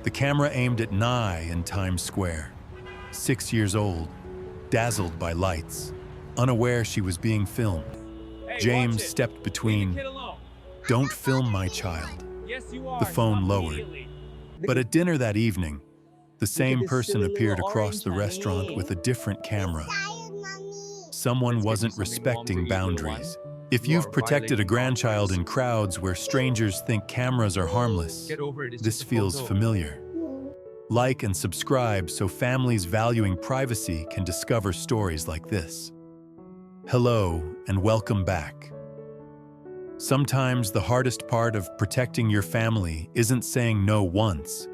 The camera aimed at Nye in Times Square, 6 years old, dazzled by lights, unaware she was being filmed. James stepped between. "Don't film my child." The phone lowered. But at dinner that evening, the same person appeared across the restaurant with a different camera. Someone wasn't respecting boundaries. If you've protected a grandchild in crowds where strangers think cameras are harmless, this feels familiar. Like and subscribe so families valuing privacy can discover stories like this. Hello and welcome back. Sometimes the hardest part of protecting your family isn't saying no once.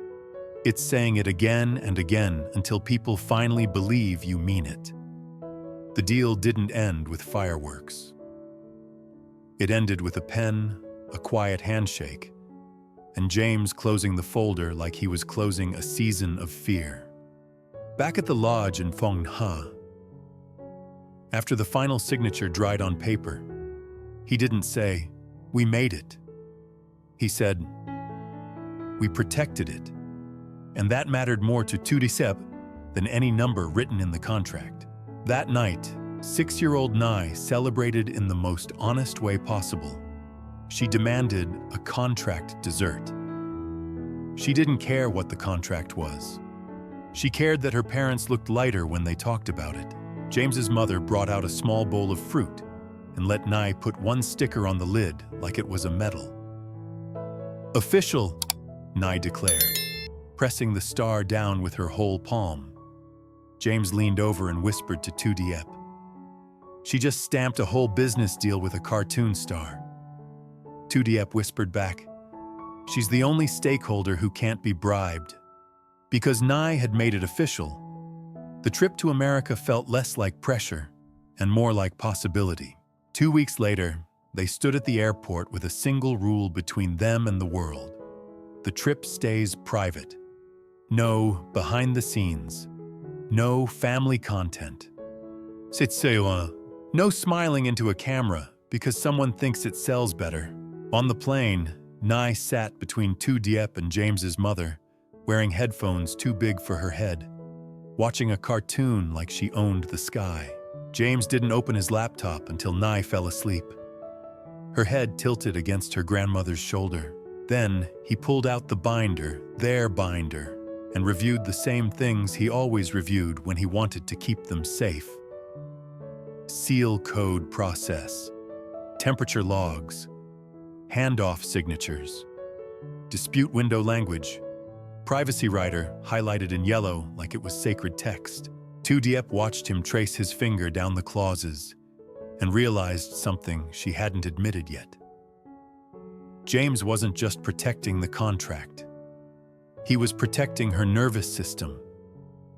It's saying it again and again until people finally believe you mean it. The deal didn't end with fireworks. It ended with a pen, a quiet handshake, and James closing the folder like he was closing a season of fear. Back at the lodge in Fenghe, after the final signature dried on paper, he didn't say, "We made it." He said, "We protected it." And that mattered more to Diep than any number written in the contract. That night, 6-year-old Nye celebrated in the most honest way possible. She demanded a contract dessert. She didn't care what the contract was. She cared that her parents looked lighter when they talked about it. James's mother brought out a small bowl of fruit and let Nye put one sticker on the lid like it was a medal. "Official," Nye declared, pressing the star down with her whole palm. James leaned over and whispered to Diep, "She just stamped a whole business deal with a cartoon star." Diep whispered back, "She's the only stakeholder who can't be bribed." Because Nye had made it official, the trip to America felt less like pressure and more like possibility. 2 weeks later, they stood at the airport with a single rule between them and the world. The trip stays private. No behind the scenes. No family content. No smiling into a camera because someone thinks it sells better. On the plane, Nye sat between Diep and James's mother, wearing headphones too big for her head, watching a cartoon like she owned the sky. James didn't open his laptop until Nye fell asleep. Her head tilted against her grandmother's shoulder. Then he pulled out the binder, their binder, and reviewed the same things he always reviewed when he wanted to keep them safe. Seal code process, temperature logs, handoff signatures, dispute window language, privacy rider highlighted in yellow like it was sacred text. Diep watched him trace his finger down the clauses and realized something she hadn't admitted yet. James wasn't just protecting the contract. He was protecting her nervous system.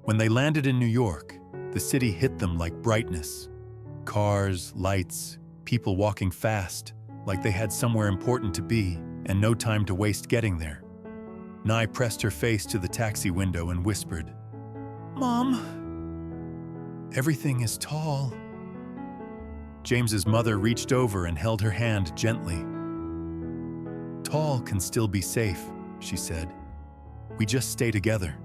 When they landed in New York, the city hit them like brightness. Cars, lights, people walking fast, like they had somewhere important to be and no time to waste getting there. Nye pressed her face to the taxi window and whispered, "Mom, everything is tall." James's mother reached over and held her hand gently. "Tall can still be safe," she said. "We just stay together."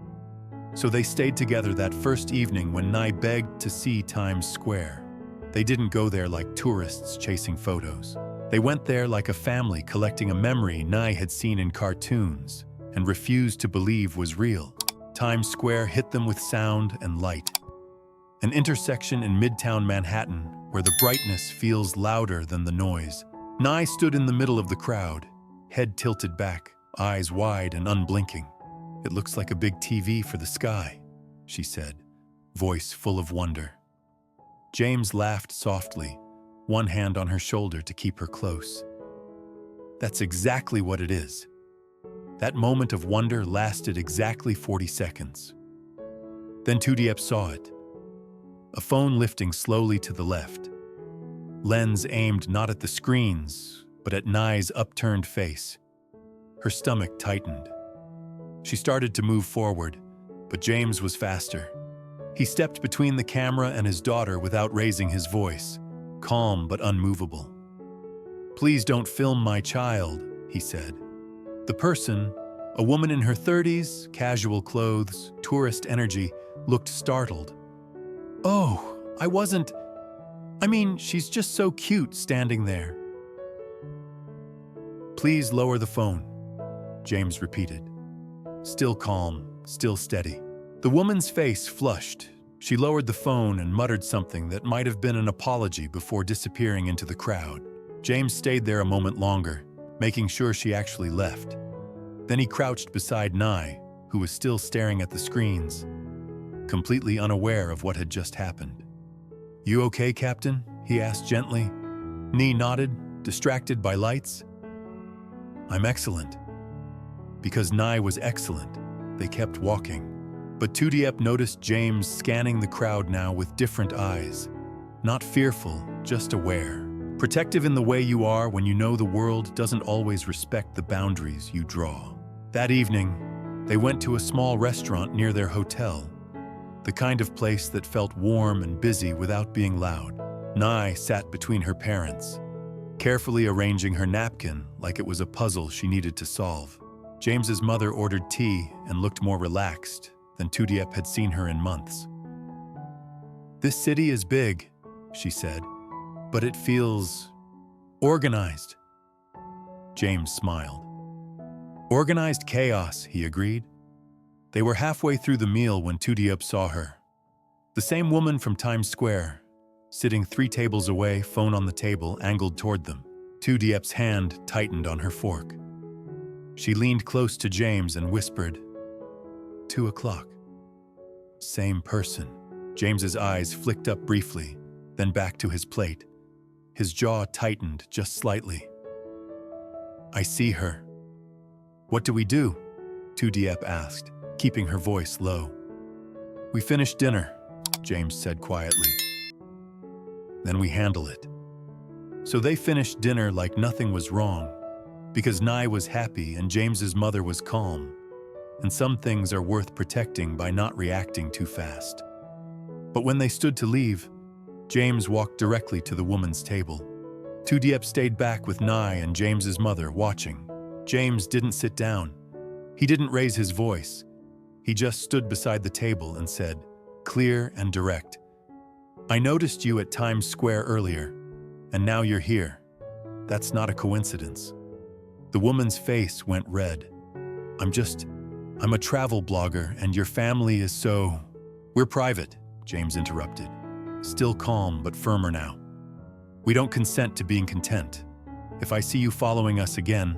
So they stayed together that first evening when Nye begged to see Times Square. They didn't go there like tourists chasing photos. They went there like a family collecting a memory Nye had seen in cartoons and refused to believe was real. Times Square hit them with sound and light. An intersection in Midtown Manhattan where the brightness feels louder than the noise. Nye stood in the middle of the crowd, head tilted back, eyes wide and unblinking. "It looks like a big TV for the sky," she said, voice full of wonder. James laughed softly, one hand on her shoulder to keep her close. "That's exactly what it is." That moment of wonder lasted exactly 40 seconds. Then Diep saw it. A phone lifting slowly to the left. Lens aimed not at the screens, but at Nye's upturned face. Her stomach tightened. She started to move forward, but James was faster. He stepped between the camera and his daughter without raising his voice, calm but unmovable. "Please don't film my child," he said. The person, A woman in her 30s, casual clothes, tourist energy, looked startled. "Oh, she's just so cute standing there." "Please lower the phone," James repeated. Still calm, still steady. The woman's face flushed. She lowered the phone and muttered something that might have been an apology before disappearing into the crowd. James stayed there a moment longer, making sure she actually left. Then he crouched beside Nye, who was still staring at the screens, completely unaware of what had just happened. "You okay, Captain?" he asked gently. Nye nodded, distracted by lights. "I'm excellent." Because Nye was excellent, they kept walking. But Diep noticed James scanning the crowd now with different eyes. Not fearful, just aware. Protective in the way you are when you know the world doesn't always respect the boundaries you draw. That evening, they went to a small restaurant near their hotel. The kind of place that felt warm and busy without being loud. Nye sat between her parents, carefully arranging her napkin like it was a puzzle she needed to solve. James's mother ordered tea and looked more relaxed than Diep had seen her in months. "This city is big," she said, "but it feels organized." James smiled. "Organized chaos," he agreed. They were halfway through the meal when Diep saw her. The same woman from Times Square, sitting 3 tables away, phone on the table, angled toward them. Diep's hand tightened on her fork. She leaned close to James and whispered, 2 o'clock. Same person. James's eyes flicked up briefly, then back to his plate. His jaw tightened just slightly. "I see her." "What do we do?" Diep asked, keeping her voice low. "We finish dinner," James said quietly. "Then we handle it." So they finished dinner like nothing was wrong, because Nye was happy and James's mother was calm. And some things are worth protecting by not reacting too fast. But when they stood to leave, James walked directly to the woman's table. Diep stayed back with Nye and James's mother, watching. James didn't sit down. He didn't raise his voice. He just stood beside the table and said, clear and direct, "I noticed you at Times Square earlier, and now you're here. That's not a coincidence." The woman's face went red. I'm a travel blogger, and your family is so..." "We're private," James interrupted, still calm but firmer now. "We don't consent to being content. If I see you following us again,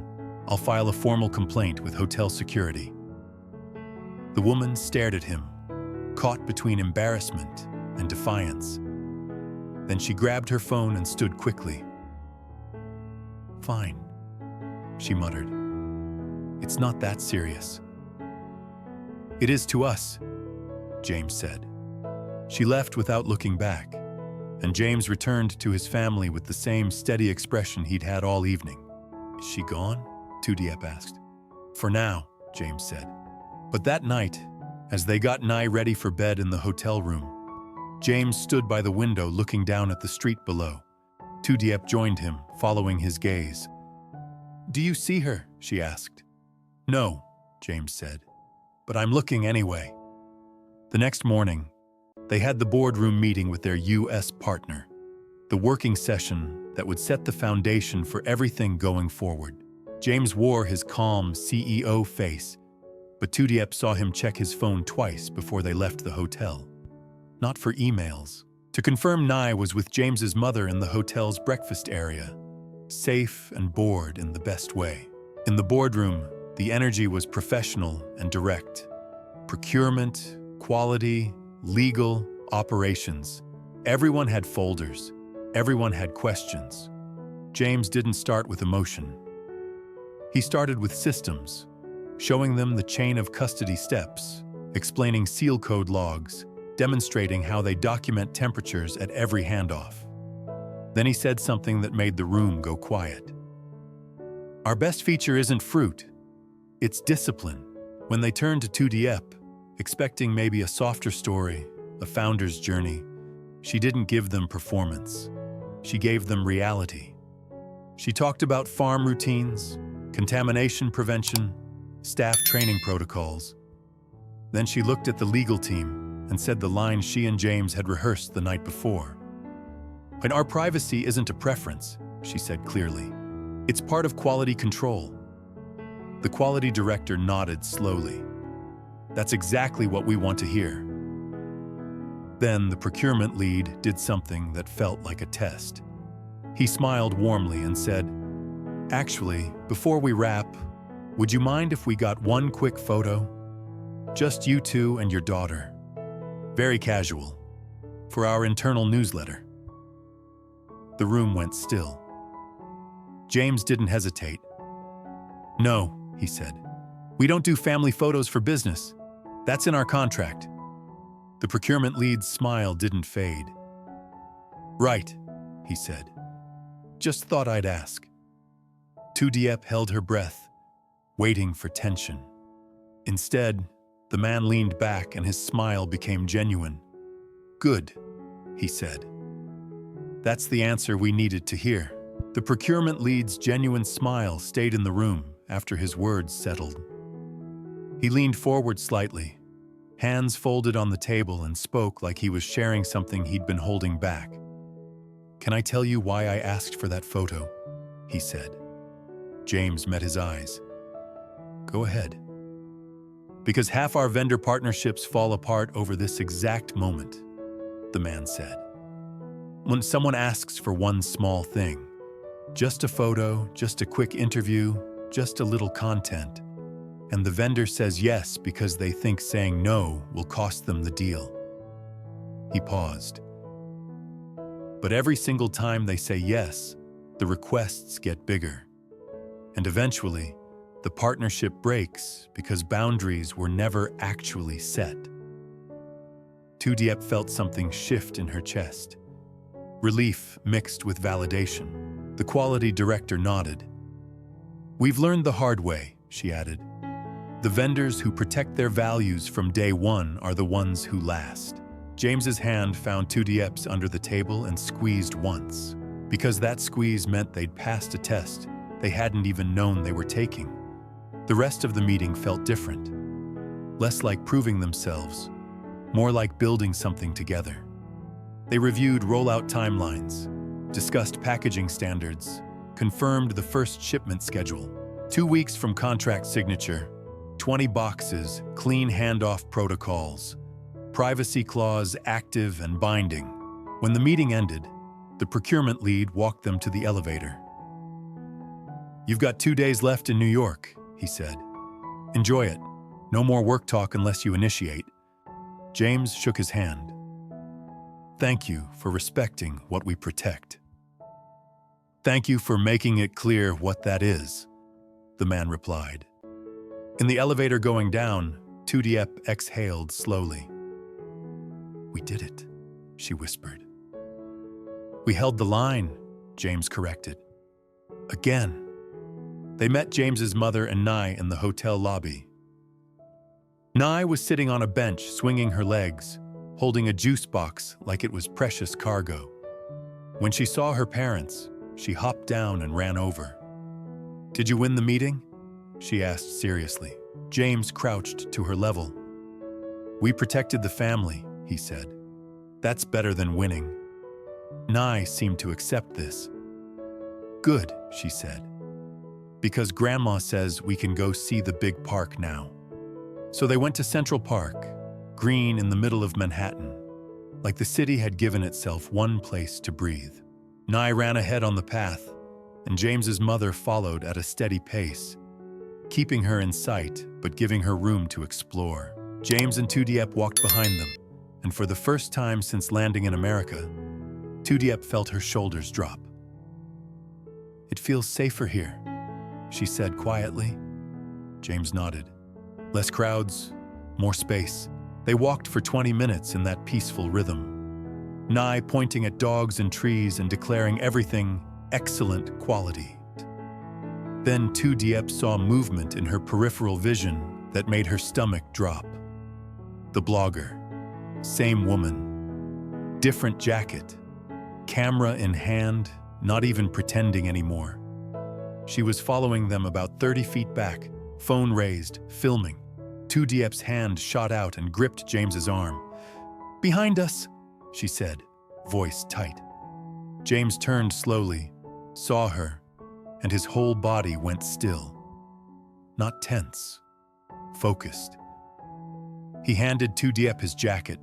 I'll file a formal complaint with hotel security." The woman stared at him, caught between embarrassment and defiance. Then she grabbed her phone and stood quickly. "Fine," she muttered. "It's not that serious." "It is to us," James said. She left without looking back, and James returned to his family with the same steady expression he'd had all evening. "Is she gone?" Diep asked. "For now," James said. But that night, as they got Nye ready for bed in the hotel room, James stood by the window looking down at the street below. Diep joined him, following his gaze. "Do you see her?" she asked. "No," James said. "But I'm looking anyway." The next morning, they had the boardroom meeting with their U.S. partner, the working session that would set the foundation for everything going forward. James wore his calm CEO face, but Diep saw him check his phone twice before they left the hotel. Not for emails. To confirm Nye was with James's mother in the hotel's breakfast area, safe and bored in the best way. In the boardroom, the energy was professional and direct. Procurement, quality, legal, operations. Everyone had folders. Everyone had questions. James didn't start with emotion. He started with systems, showing them the chain of custody steps, explaining seal code logs, demonstrating how they document temperatures at every handoff. Then he said something that made the room go quiet. "Our best feature isn't fruit. It's discipline." When they turned to Diep, expecting maybe a softer story, a founder's journey, she didn't give them performance. She gave them reality. She talked about farm routines, contamination prevention, staff training protocols. Then she looked at the legal team and said the line she and James had rehearsed the night before. "And our privacy isn't a preference," she said clearly. "It's part of quality control." The quality director nodded slowly. "That's exactly what we want to hear." Then the procurement lead did something that felt like a test. He smiled warmly and said, "Actually, before we wrap, would you mind if we got one quick photo? Just you two and your daughter. Very casual. For our internal newsletter." The room went still. James didn't hesitate. "No," he said. "We don't do family photos for business. That's in our contract." The procurement lead's smile didn't fade. "Right," he said. "Just thought I'd ask." Diep held her breath, waiting for tension. Instead, the man leaned back and his smile became genuine. "Good," he said. "That's the answer we needed to hear." The procurement lead's genuine smile stayed in the room after his words settled. He leaned forward slightly, hands folded on the table, and spoke like he was sharing something he'd been holding back. "Can I tell you why I asked for that photo?" he said. James met his eyes. "Go ahead." "Because half our vendor partnerships fall apart over this exact moment," the man said. "When someone asks for one small thing, just a photo, just a quick interview, just a little content, and the vendor says yes because they think saying no will cost them the deal." He paused. "But every single time they say yes, the requests get bigger. And eventually, the partnership breaks because boundaries were never actually set." Diep felt something shift in her chest. Relief mixed with validation. The quality director nodded. "We've learned the hard way," she added. "The vendors who protect their values from day one are the ones who last." James's hand found Diep's under the table and squeezed once. Because that squeeze meant they'd passed a test they hadn't even known they were taking. The rest of the meeting felt different. Less like proving themselves, more like building something together. They reviewed rollout timelines, discussed packaging standards, confirmed the first shipment schedule. 2 weeks from contract signature, 20 boxes, clean handoff protocols, privacy clause active and binding. When the meeting ended, the procurement lead walked them to the elevator. "You've got 2 days left in New York," he said. "Enjoy it. No more work talk unless you initiate." James shook his hand. "Thank you for respecting what we protect." "Thank you for making it clear what that is," the man replied. In the elevator going down, Diep exhaled slowly. "We did it," she whispered. "We held the line," James corrected. "Again." They met James's mother and Nye in the hotel lobby. Nye was sitting on a bench, swinging her legs, holding a juice box like it was precious cargo. When she saw her parents, she hopped down and ran over. "Did you win the meeting?" she asked seriously. James crouched to her level. "We protected the family," he said. "That's better than winning." Nye seemed to accept this. "Good," she said. "Because Grandma says we can go see the big park now." So they went to Central Park, green in the middle of Manhattan, like the city had given itself one place to breathe. Nye ran ahead on the path, and James's mother followed at a steady pace, keeping her in sight but giving her room to explore. James and Diep walked behind them, and for the first time since landing in America, Diep felt her shoulders drop. "It feels safer here," she said quietly. James nodded. Less crowds, more space. They walked for 20 minutes in that peaceful rhythm. Nye pointing at dogs and trees and declaring everything excellent quality. Then Diep saw movement in her peripheral vision that made her stomach drop. The blogger. Same woman. Different jacket. Camera in hand, not even pretending anymore. She was following them about 30 feet back, Phone raised, filming. Diep's hand shot out and gripped James's arm. "Behind us," she said, voice tight. James turned slowly, saw her, and his whole body went still. Not tense, focused. He handed Diep his jacket.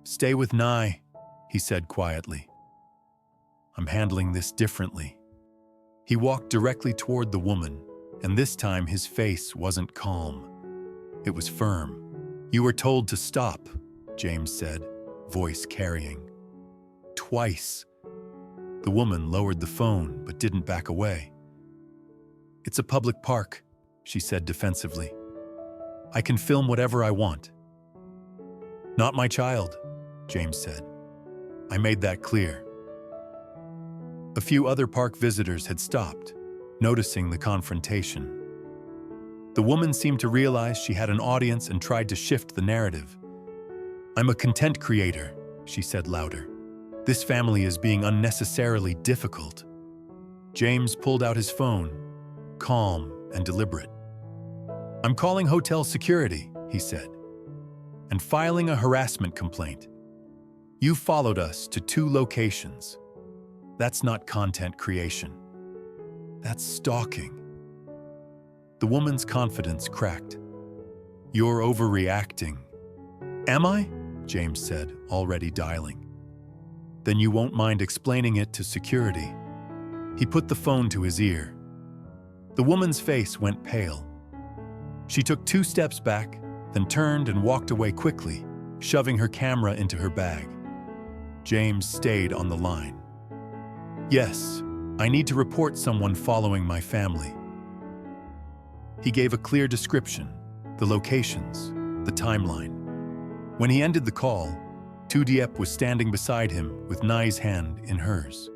"Stay with Nye," he said quietly. "I'm handling this differently." He walked directly toward the woman, and this time his face wasn't calm. It was firm. "You were told to stop," James said, voice carrying. "Twice." The woman lowered the phone but didn't back away. "It's a public park," she said defensively. "I can film whatever I want." "Not my child," James said. "I made that clear." A few other park visitors had stopped, noticing the confrontation. The woman seemed to realize she had an audience and tried to shift the narrative. "I'm a content creator," she said louder. "This family is being unnecessarily difficult." James pulled out his phone, calm and deliberate. "I'm calling hotel security," he said, "and filing a harassment complaint. You followed us to 2 locations. That's not content creation. That's stalking." The woman's confidence cracked. "You're overreacting." "Am I?" James said, already dialing. "Then you won't mind explaining it to security." He put the phone to his ear. The woman's face went pale. She took 2 steps back, then turned and walked away quickly, shoving her camera into her bag. James stayed on the line. "Yes, I need to report someone following my family." He gave a clear description, the locations, the timeline. When he ended the call, Diep was standing beside him with Nye's hand in hers.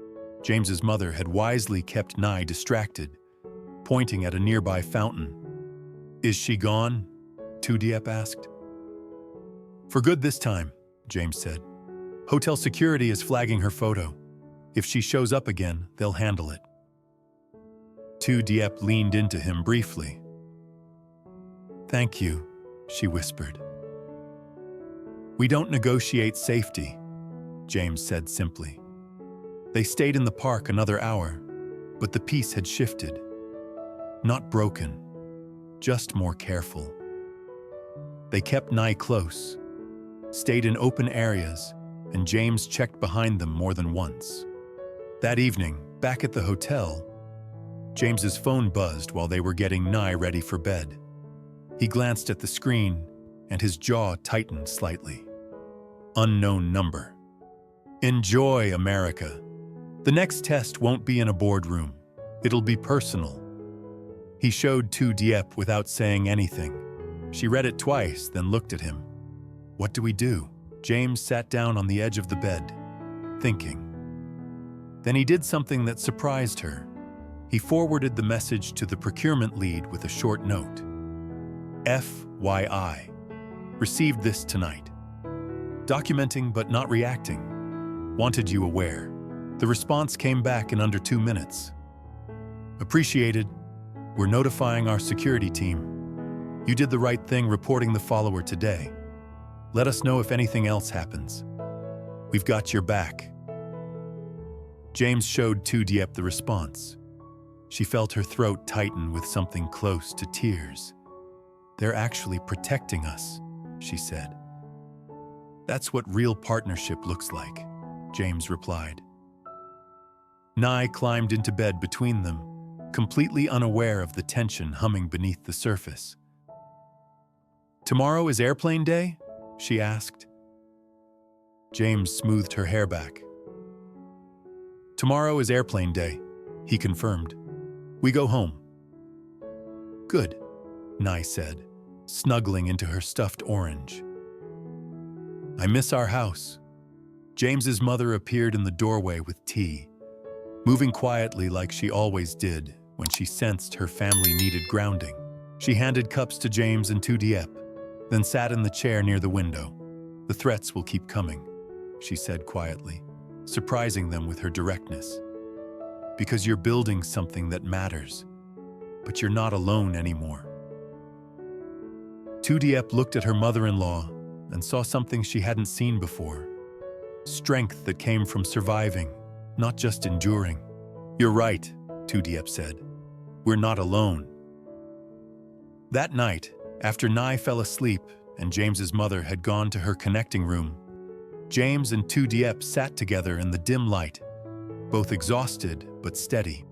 James's mother had wisely kept Nye distracted, pointing at a nearby fountain. "Is she gone?" Diep asked. "For good this time," James said. "Hotel security is flagging her photo. If she shows up again, they'll handle it." Diep leaned into him briefly. "Thank you," she whispered. "We don't negotiate safety," James said simply. They stayed in the park another hour, but the peace had shifted. Not broken, just more careful. They kept Nye close, stayed in open areas, and James checked behind them more than once. That evening, back at the hotel, James's phone buzzed while they were getting Nye ready for bed. He glanced at the screen, and his jaw tightened slightly. Unknown number. "Enjoy, America. The next test won't be in a boardroom. It'll be personal." He showed Diep without saying anything. She read it twice, then looked at him. "What do we do?" James sat down on the edge of the bed, thinking. Then he did something that surprised her. He forwarded the message to the procurement lead with a short note. "FYI. Received this tonight. Documenting but not reacting. Wanted you aware." The response came back in under 2 minutes. "Appreciated. We're notifying our security team. You did the right thing reporting the follower today. Let us know if anything else happens. We've got your back." James showed Diep the response. She felt her throat tighten with something close to tears. "They're actually protecting us," she said. "That's what real partnership looks like," James replied. Nye climbed into bed between them, completely unaware of the tension humming beneath the surface. "Tomorrow is airplane day?" she asked. James smoothed her hair back. "Tomorrow is airplane day," he confirmed. "We go home." "Good," Nye said, snuggling into her stuffed orange. "I miss our house." James's mother appeared in the doorway with tea, moving quietly like she always did when she sensed her family needed grounding. She handed cups to James and Diep, then sat in the chair near the window. "The threats will keep coming," she said quietly, surprising them with her directness. "Because you're building something that matters, but you're not alone anymore." Diep looked at her mother-in-law and saw something she hadn't seen before. Strength that came from surviving, not just enduring. "You're right," Diep said. "We're not alone." That night, after Nye fell asleep and James's mother had gone to her connecting room, James and Diep sat together in the dim light, both exhausted but steady.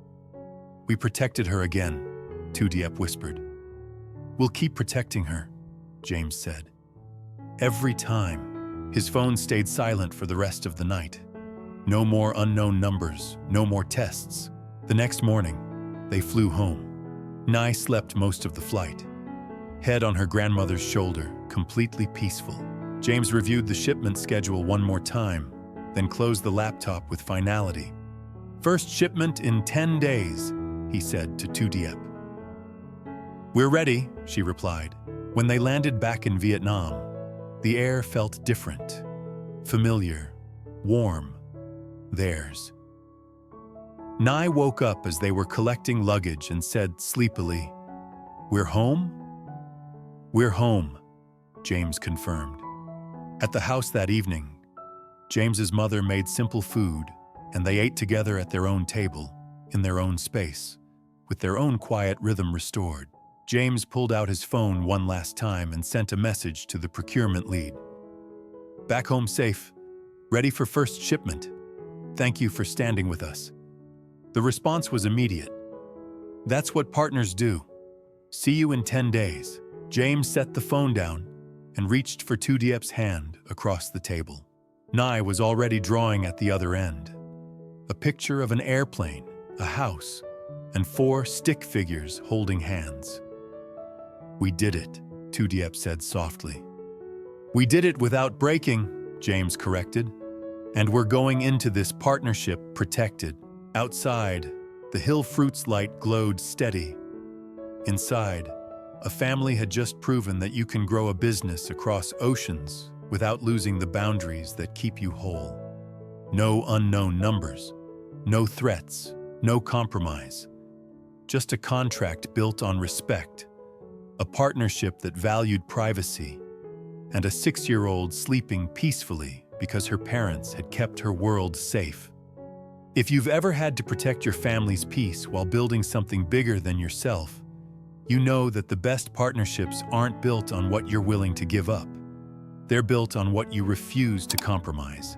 "We protected her again," Diep whispered. "We'll keep protecting her," James said. Every time, his phone stayed silent for the rest of the night. No more unknown numbers, no more tests. The next morning, they flew home. Nye slept most of the flight, head on her grandmother's shoulder, completely peaceful. James reviewed the shipment schedule one more time, then closed the laptop with finality. "First shipment in 10 days, he said to Diep. "We're ready," she replied. When they landed back in Vietnam, the air felt different, familiar, warm, theirs. Nye woke up as they were collecting luggage and said sleepily, "We're home?" "We're home," James confirmed. At the house that evening, James's mother made simple food, and they ate together at their own table, in their own space, with their own quiet rhythm restored. James pulled out his phone one last time and sent a message to the procurement lead. "Back home safe, ready for first shipment. Thank you for standing with us." The response was immediate. "That's what partners do. See you in 10 days. James set the phone down and reached for Diep's hand across the table. Nye was already drawing at the other end. A picture of an airplane, a house, and 4 stick figures holding hands. "We did it," Diep said softly. "We did it without breaking," James corrected. "And we're going into this partnership protected." Outside, the hill fruits light glowed steady. Inside, a family had just proven that you can grow a business across oceans without losing the boundaries that keep you whole. No unknown numbers, no threats, no compromise. Just a contract built on respect, a partnership that valued privacy, and a 6-year-old sleeping peacefully because her parents had kept her world safe. If you've ever had to protect your family's peace while building something bigger than yourself, you know that the best partnerships aren't built on what you're willing to give up. They're built on what you refuse to compromise.